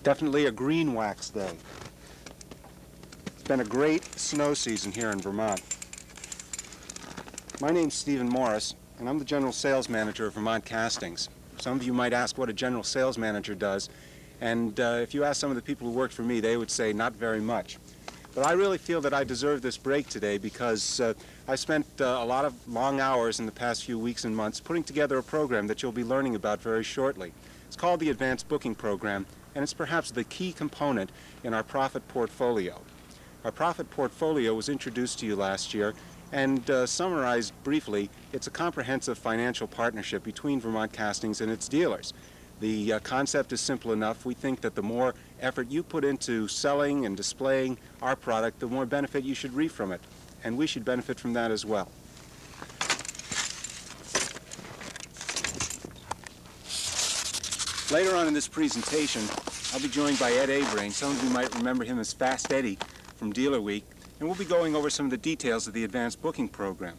Definitely a green wax day. It's been a great snow season here in Vermont. My name's Stephen Morris, and I'm the General Sales Manager of Vermont Castings. Some of you might ask what a General Sales Manager does, and if you ask some of the people who work for me, they would say not very much. But I really feel that I deserve this break today because I spent a lot of long hours in the past few weeks and months putting together a program that you'll be learning about very shortly. It's called the Advanced Booking Program, and it's perhaps the key component in our profit portfolio. Our profit portfolio was introduced to you last year, and summarized briefly, it's a comprehensive financial partnership between Vermont Castings and its dealers. The concept is simple enough. We think that the more effort you put into selling and displaying our product, the more benefit you should reap from it, and we should benefit from that as well. Later on in this presentation, I'll be joined by Ed Abrain. Some of you might remember him as Fast Eddie from Dealer Week, and we'll be going over some of the details of the Advanced Booking Program.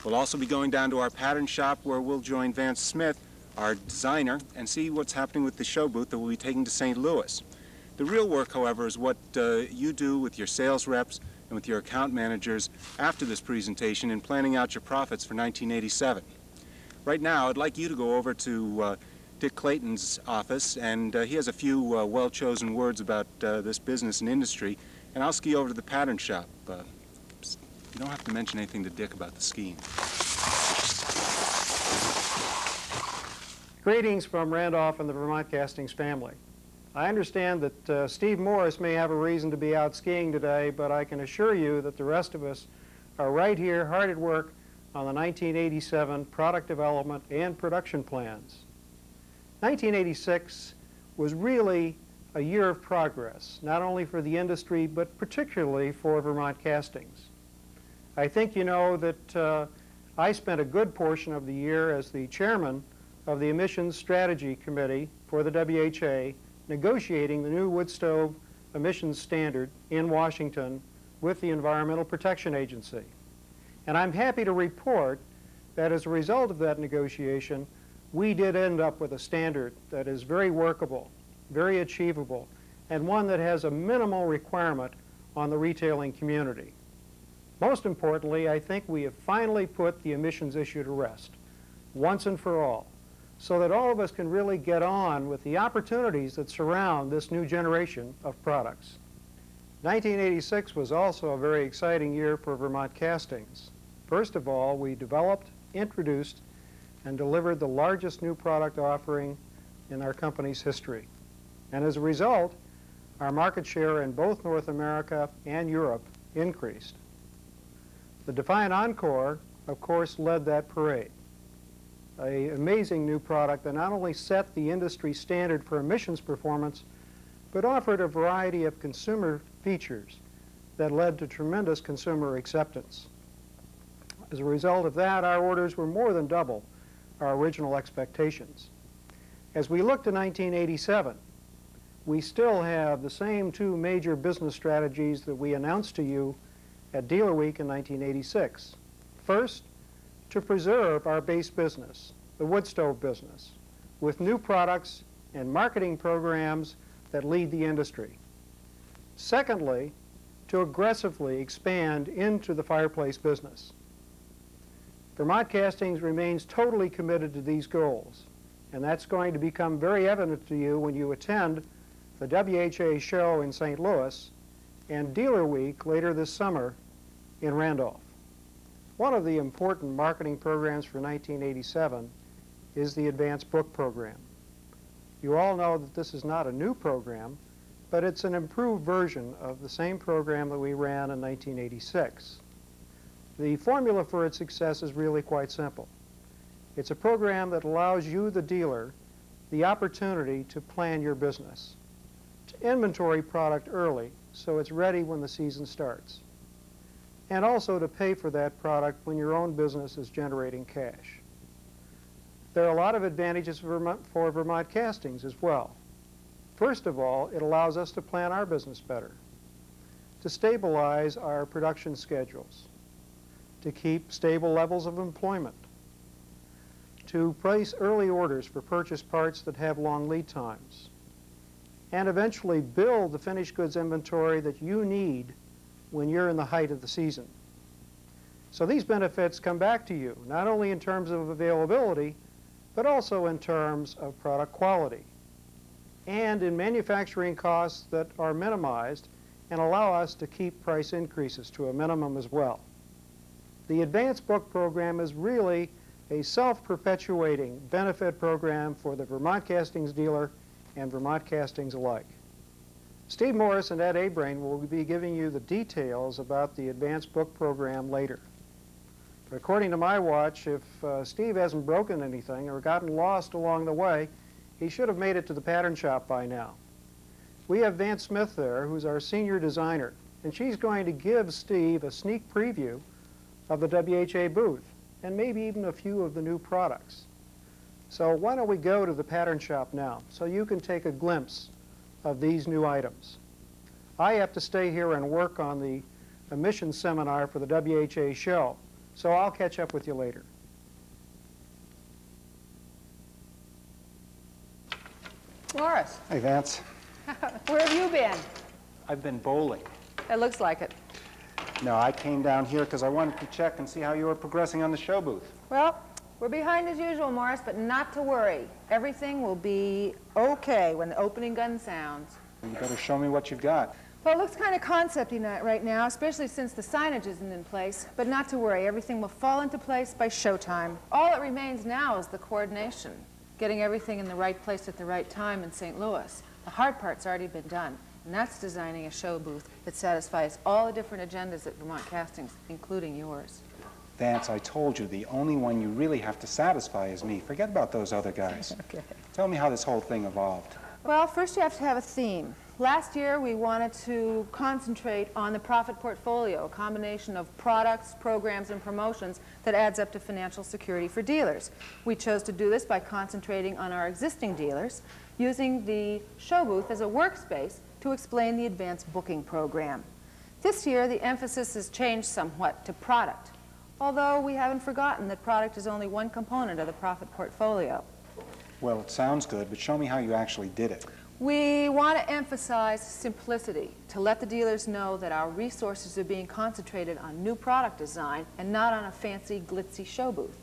We'll also be going down to our pattern shop where we'll join Vance Smith, our designer, and see what's happening with the show booth that we'll be taking to St. Louis. The real work, however, is what you do with your sales reps and with your account managers after this presentation in planning out your profits for 1987. Right now, I'd like you to go over to Dick Clayton's office, and he has a few well-chosen words about this business and industry, and I'll ski over to the pattern shop. You don't have to mention anything to Dick about the skiing. Greetings from Randolph and the Vermont Castings family. I understand that Steve Morris may have a reason to be out skiing today, but I can assure you that the rest of us are right here, hard at work on the 1987 product development and production plans. 1986 was really a year of progress, not only for the industry, but particularly for Vermont Castings. I think you know that I spent a good portion of the year as the chairman of the Emissions Strategy Committee for the WHA, negotiating the new wood stove emissions standard in Washington with the Environmental Protection Agency. And I'm happy to report that as a result of that negotiation, we did end up with a standard that is very workable, very achievable, and one that has a minimal requirement on the retailing community. Most importantly, I think we have finally put the emissions issue to rest, once and for all, so that all of us can really get on with the opportunities that surround this new generation of products. 1986 was also a very exciting year for Vermont Castings. First of all, we developed, introduced, and delivered the largest new product offering in our company's history. And as a result, our market share in both North America and Europe increased. The Defiant Encore, of course, led that parade. An amazing new product that not only set the industry standard for emissions performance, but offered a variety of consumer features that led to tremendous consumer acceptance. As a result of that, our orders were more than double our original expectations. As we look to 1987, we still have the same two major business strategies that we announced to you at Dealer Week in 1986. First, to preserve our base business, the wood stove business, with new products and marketing programs that lead the industry. Secondly, to aggressively expand into the fireplace business. Vermont Castings remains totally committed to these goals, and that's going to become very evident to you when you attend the WHA show in St. Louis and Dealer Week later this summer in Randolph. One of the important marketing programs for 1987 is the Advanced Book Program. You all know that this is not a new program, but it's an improved version of the same program that we ran in 1986. The formula for its success is really quite simple. It's a program that allows you, the dealer, the opportunity to plan your business, to inventory product early so it's ready when the season starts, and also to pay for that product when your own business is generating cash. There are a lot of advantages for Vermont Castings as well. First of all, it allows us to plan our business better, to stabilize our production schedules, to keep stable levels of employment, to place early orders for purchase parts that have long lead times, and eventually build the finished goods inventory that you need when you're in the height of the season. So these benefits come back to you, not only in terms of availability, but also in terms of product quality and in manufacturing costs that are minimized and allow us to keep price increases to a minimum as well. The Advanced Book Program is really a self-perpetuating benefit program for the Vermont Castings dealer and Vermont Castings alike. Steve Morris and Ed Abrain will be giving you the details about the Advanced Book Program later. But according to my watch, if Steve hasn't broken anything or gotten lost along the way, he should have made it to the pattern shop by now. We have Vance Smith there, who's our senior designer, and she's going to give Steve a sneak preview of the WHA booth and maybe even a few of the new products. So why don't we go to the pattern shop now so you can take a glimpse of these new items. I have to stay here and work on the emissions seminar for the WHA show, so I'll catch up with you later. Morris, Hey, Vance. where have you been? I've been bowling. It looks like it. No, I came down here because I wanted to check and see how you were progressing on the show booth. Well, we're behind as usual, Morris, but not to worry. Everything will be okay when the opening gun sounds. You better show me what you've got. Well, it looks kind of concept-y right now, especially since the signage isn't in place, but not to worry. Everything will fall into place by showtime. All that remains now is the coordination, getting everything in the right place at the right time in St. Louis. The hard part's already been done, and that's designing a show booth that satisfies all the different agendas at Vermont Castings, including yours. Vance, I told you, the only one you really have to satisfy is me. Forget about those other guys. Okay. Tell me how this whole thing evolved. Well, first you have to have a theme. Last year we wanted to concentrate on the profit portfolio, a combination of products, programs, and promotions that adds up to financial security for dealers. We chose to do this by concentrating on our existing dealers, using the show booth as a workspace to explain the advanced booking program. This year the emphasis has changed somewhat to product, although we haven't forgotten that product is only one component of the profit portfolio. Well, it sounds good, but show me how you actually did it. We want to emphasize simplicity, to let the dealers know that our resources are being concentrated on new product design and not on a fancy, glitzy show booth.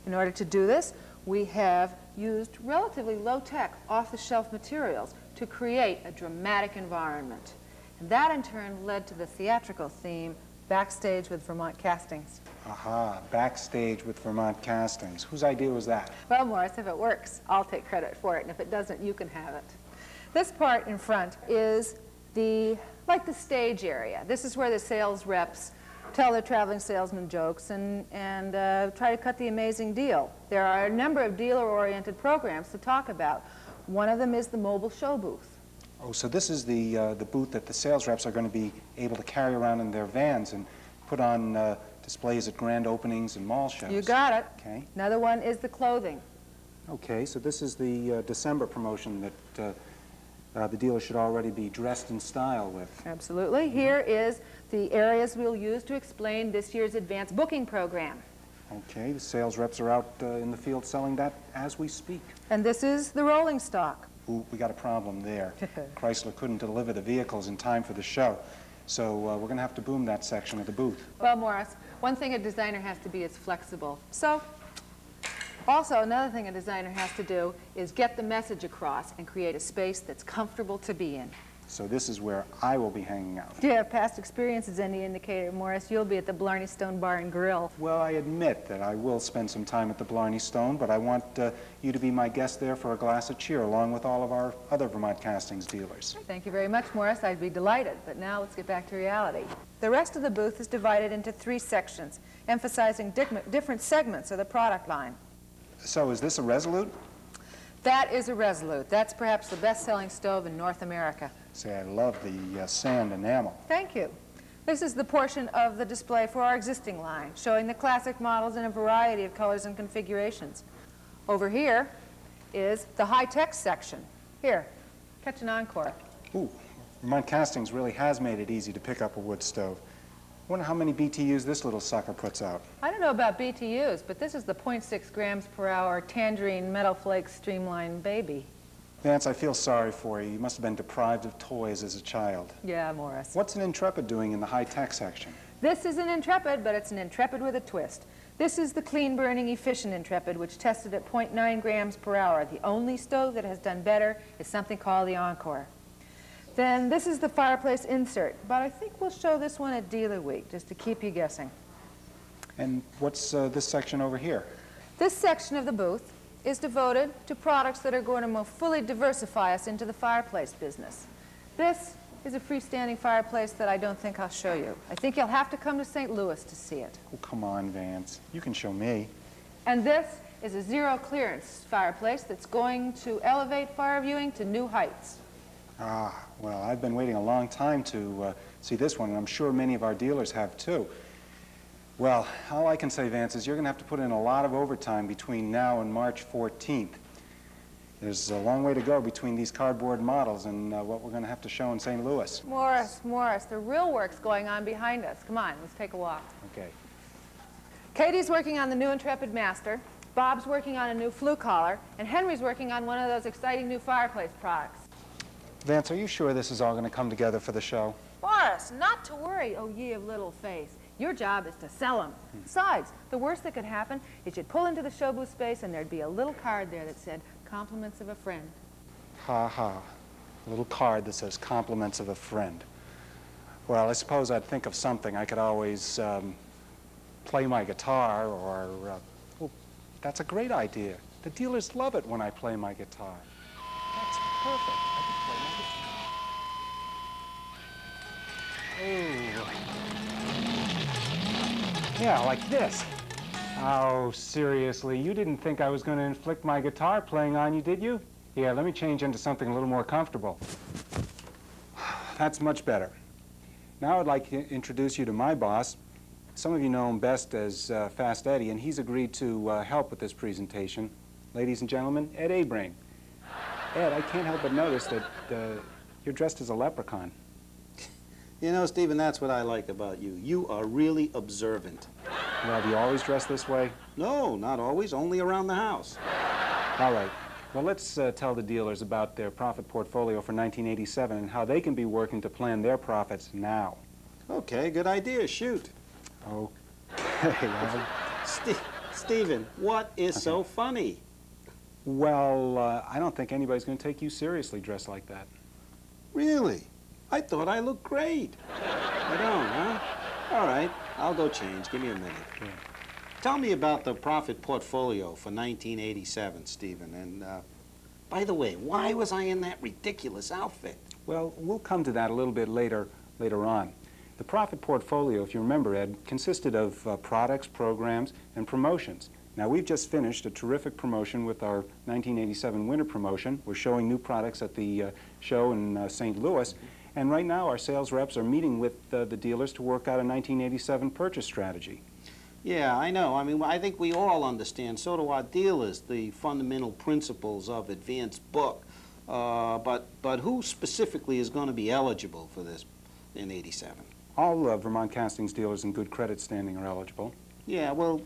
In order to do this, we have used relatively low-tech, off-the-shelf materials to create a dramatic environment. And that, in turn, led to the theatrical theme, Backstage with Vermont Castings. Aha, Backstage with Vermont Castings. Whose idea was that? Well, Morris, if it works, I'll take credit for it, and if it doesn't, you can have it. This part in front is like the stage area. This is where the sales reps tell their traveling salesman jokes and try to cut the amazing deal. There are a number of dealer-oriented programs to talk about. One of them is the mobile show booth. Oh, so this is the booth that the sales reps are going to be able to carry around in their vans and put on displays at grand openings and mall shows. You got it. Okay. Another one is the clothing. Okay, so this is the December promotion that the dealer should already be dressed in style with. Absolutely. Here is the areas we'll use to explain this year's advanced booking program. Okay, the sales reps are out in the field selling that as we speak. And this is the rolling stock. Ooh, we got a problem there. Chrysler couldn't deliver the vehicles in time for the show, so we're going to have to boom that section of the booth. Well, Morris, one thing a designer has to be is flexible. So, also, another thing a designer has to do is get the message across and create a space that's comfortable to be in. So this is where I will be hanging out. Do you have past experience as any indicator, Morris? You'll be at the Blarney Stone Bar and Grill. Well, I admit that I will spend some time at the Blarney Stone, but I want you to be my guest there for a glass of cheer, along with all of our other Vermont Castings dealers. Thank you very much, Morris. I'd be delighted. But now let's get back to reality. The rest of the booth is divided into 3 sections, emphasizing different segments of the product line. So is this a Resolute? That is a Resolute. That's perhaps the best-selling stove in North America. Say, I love the sand enamel. Thank you. This is the portion of the display for our existing line, showing the classic models in a variety of colors and configurations. Over here is the high-tech section. Here, catch an encore. Ooh, Vermont Castings really has made it easy to pick up a wood stove. I wonder how many BTUs this little sucker puts out. I don't know about BTUs, but this is the 0.6 grams per hour Tangerine Metal Flake Streamline Baby. Vance, I feel sorry for you. You must have been deprived of toys as a child. Yeah, Morris. What's an Intrepid doing in the high-tech section? This is an Intrepid, but it's an Intrepid with a twist. This is the clean-burning, efficient Intrepid, which tested at 0.9 grams per hour. The only stove that has done better is something called the Encore. Then this is the fireplace insert, but I think we'll show this one at Dealer Week, just to keep you guessing. And what's this section over here? This section of the booth is devoted to products that are going to more fully diversify us into the fireplace business. This is a freestanding fireplace that I don't think I'll show you. I think you'll have to come to St. Louis to see it. Oh, come on, Vance. You can show me. And this is a zero clearance fireplace that's going to elevate fire viewing to new heights. Ah, well, I've been waiting a long time to see this one, and I'm sure many of our dealers have too. Well, all I can say, Vance, is you're going to have to put in a lot of overtime between now and March 14th. There's a long way to go between these cardboard models and what we're going to have to show in St. Louis. Morris, the real work's going on behind us. Come on, let's take a walk. Okay. Katie's working on the new Intrepid Master, Bob's working on a new flue collar, and Henry's working on one of those exciting new fireplace products. Vance, are you sure this is all going to come together for the show? Morris, not to worry, oh ye of little faith. Your job is to sell them. Besides, the worst that could happen is you'd pull into the show booth space and there'd be a little card there that said, compliments of a friend. Ha ha. A little card that says compliments of a friend. Well, I suppose I'd think of something. I could always play my guitar or, oh, that's a great idea. The dealers love it when I play my guitar. That's perfect. I can play my guitar. Oh. Yeah, like this. Oh, seriously, you didn't think I was going to inflict my guitar playing on you, did you? Yeah, let me change into something a little more comfortable. That's much better. Now I'd like to introduce you to my boss. Some of you know him best as Fast Eddie, and he's agreed to help with this presentation. Ladies and gentlemen, Ed Abring. Ed, I can't help but notice that you're dressed as a leprechaun. You know, Stephen, that's what I like about you. You are really observant. Well, do you always dress this way? No, not always, only around the house. All right. Well, let's tell the dealers about their profit portfolio for 1987 and how they can be working to plan their profits now. Okay, good idea. Shoot. Okay. Well, Stephen, what is so funny? well, I don't think anybody's going to take you seriously dressed like that. Really? I thought I looked great. I don't, huh? All right, I'll go change. Give me a minute. Okay. Tell me about the profit portfolio for 1987, Stephen. And, by the way, why was I in that ridiculous outfit? Well, we'll come to that a little bit later on. The profit portfolio, if you remember, Ed, consisted of products, programs, and promotions. Now, we've just finished a terrific promotion with our 1987 winter promotion. We're showing new products at the show in St. Louis. And right now, our sales reps are meeting with the dealers to work out a 1987 purchase strategy. Yeah, I know. I mean, I think we all understand, so do our dealers, the fundamental principles of advanced book. But who specifically is going to be eligible for this in 87? All Vermont Castings dealers in good credit standing are eligible. Yeah, well,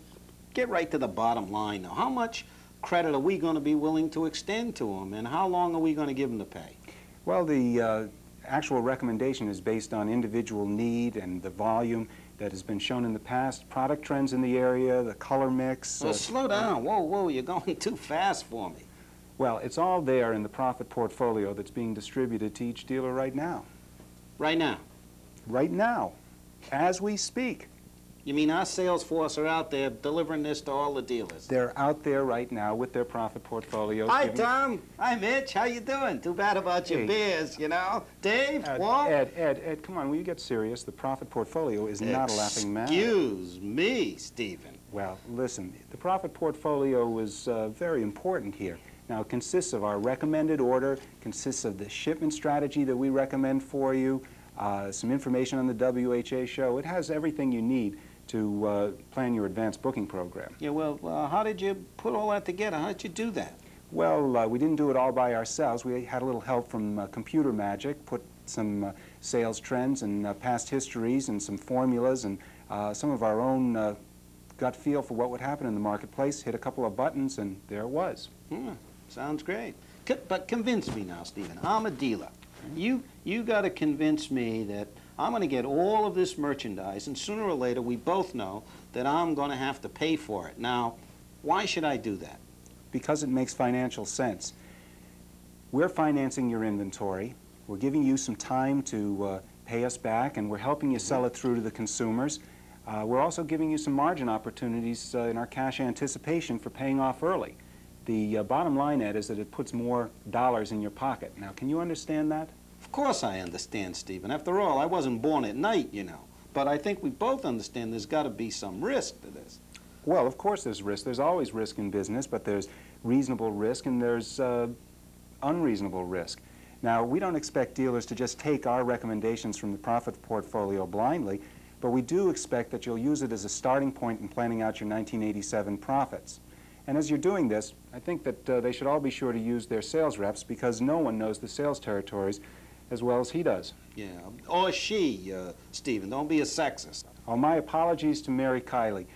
get right to the bottom line now. How much credit are we going to be willing to extend to them, and how long are we going to give them to pay? Well, the actual recommendation is based on individual need and the volume that has been shown in the past, product trends in the area, the color mix. Well, slow down. Whoa, you're going too fast for me. Well, it's all there in the profit portfolio that's being distributed to each dealer right now. Right now? Right now, as we speak. You mean our sales force are out there delivering this to all the dealers? They're out there right now with their profit portfolios. Hi, Tom. Hi, Mitch. How you doing? Too bad about your beers, you know. Dave, Walt? Ed, come on, will you get serious? The profit portfolio is not a laughing matter. Excuse me, Stephen. Well, listen, the profit portfolio is very important here. Now, it consists of our recommended order, consists of the shipment strategy that we recommend for you, some information on the WHA show. It has everything you need to plan your advanced booking program. Yeah, well, how did you put all that together? How did you do that? Well, we didn't do it all by ourselves. We had a little help from computer magic, put some sales trends and past histories and some formulas and some of our own gut feel for what would happen in the marketplace, hit a couple of buttons, and there it was. Sounds great. But convince me now, Stephen. I'm a dealer. You got to convince me that I'm going to get all of this merchandise, and sooner or later we both know that I'm going to have to pay for it. Now, why should I do that? Because it makes financial sense. We're financing your inventory. We're giving you some time to pay us back, and we're helping you sell it through to the consumers. We're also giving you some margin opportunities in our cash anticipation for paying off early. The bottom line, Ed, is that it puts more dollars in your pocket. Now, can you understand that? Of course I understand, Stephen. After all, I wasn't born at night, you know. But I think we both understand there's got to be some risk to this. Well, of course there's risk. There's always risk in business, but there's reasonable risk and there's unreasonable risk. Now, we don't expect dealers to just take our recommendations from the profit portfolio blindly, but we do expect that you'll use it as a starting point in planning out your 1987 profits. And as you're doing this, I think that they should all be sure to use their sales reps, because no one knows the sales territories as well as he does. Yeah, or she, Stephen. Don't be a sexist. Oh, my apologies to Mary Kiley.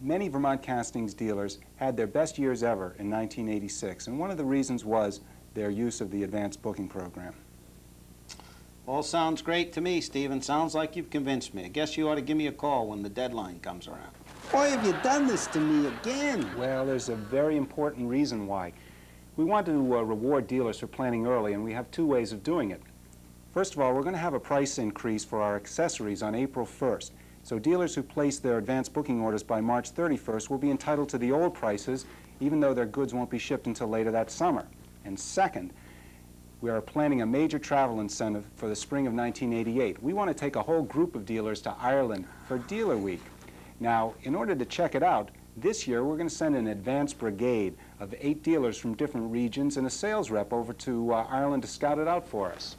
Many Vermont Castings dealers had their best years ever in 1986, and one of the reasons was their use of the advanced booking program. All sounds great to me, Stephen. Sounds like you've convinced me. I guess you ought to give me a call when the deadline comes around. Why have you done this to me again? Well, there's a very important reason why. We want to reward dealers for planning early, and we have two ways of doing it. First of all, we're going to have a price increase for our accessories on April 1st. So dealers who place their advance booking orders by March 31st will be entitled to the old prices, even though their goods won't be shipped until later that summer. And second, we are planning a major travel incentive for the spring of 1988. We want to take a whole group of dealers to Ireland for Dealer Week. Now, in order to check it out, this year we're going to send an advance brigade of 8 dealers from different regions and a sales rep over to Ireland to scout it out for us.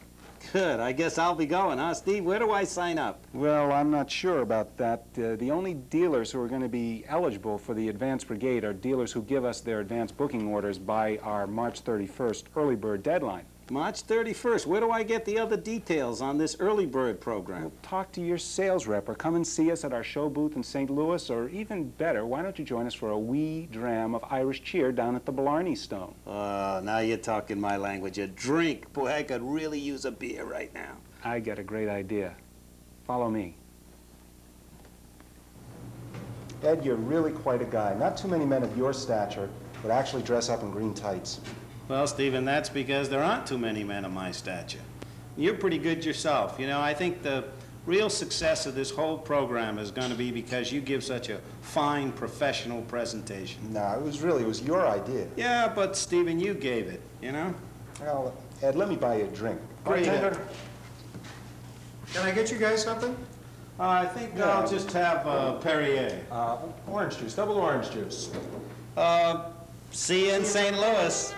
Good. I guess I'll be going, huh, Steve? Where do I sign up? Well, I'm not sure about that. The only dealers who are going to be eligible for the advance brigade are dealers who give us their advance booking orders by our March 31st early bird deadline. March 31st. Where do I get the other details on this early bird program? Well, talk to your sales rep, or come and see us at our show booth in St. Louis, or even better, why don't you join us for a wee dram of Irish cheer down at the Blarney Stone? Now you're talking my language. A drink. Boy, I could really use a beer right now. I get a great idea. Follow me. Ed, you're really quite a guy. Not too many men of your stature would actually dress up in green tights. Well, Stephen, that's because there aren't too many men of my stature. You're pretty good yourself. You know, I think the real success of this whole program is going to be because you give such a fine professional presentation. No, it was your idea. Yeah, but Stephen, you gave it, you know? Well, Ed, let me buy you a drink. Bartender, can I get you guys something? I think I'll just have Perrier. Orange juice, double orange juice. See you in St. Louis.